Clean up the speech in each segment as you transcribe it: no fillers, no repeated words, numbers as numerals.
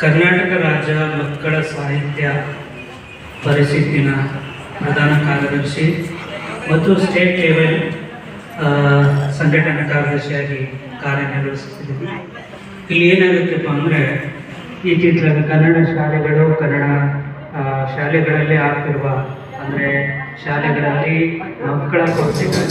ಕರ್ನಾಟಕ ರಾಜ್ಯ ಮಕ್ಕಳ ಸಾಹಿತ್ಯ ಪರಿಷತ್ತಿನ ಪ್ರಧಾನ ಕಾರ್ಯದರ್ಶಿ ಮತ್ತು ಸ್ಟೇಟ್ ಲೆವೆಲ್ ಸಂಘಟನಾ ಕಾರ್ಯದರ್ಶಿಯಾಗಿ ಕಾರ್ಯನಿರ್ವಹಿಸುತ್ತಿದ್ದೀವಿ. ಇಲ್ಲಿ ಏನಾಗುತ್ತಪ್ಪ ಅಂದರೆ ಇತ್ತೀಚೆಗೆ ಕನ್ನಡ ಶಾಲೆಗಳು ಶಾಲೆಗಳಲ್ಲಿ ಆಗ್ತಿರುವ ಅಂದರೆ ಶಾಲೆಗಳಲ್ಲಿ ಮಕ್ಕಳ ಕೊರತೆಗಳು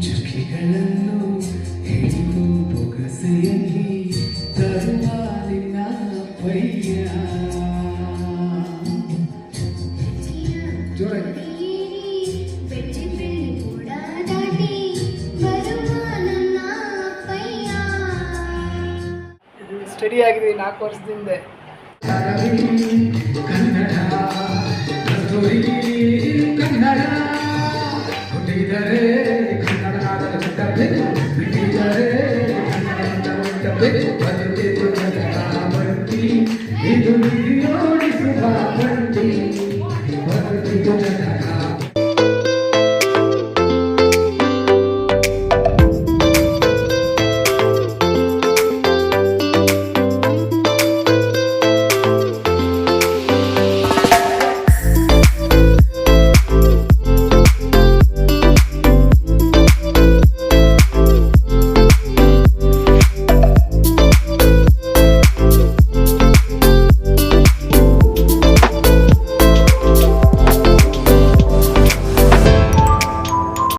ಚುಕ್ಕಿಗಳನ್ನು ಹಿಡಿದು ಬೊಗಸೆಯಲ್ಲಿ ತರುವಾಲಿನ ಪಯ್ಯ ಸ್ಟಡಿ ಆಗಿದೆ 4 ವರ್ಷದಿಂದ. ಕನ್ನಡ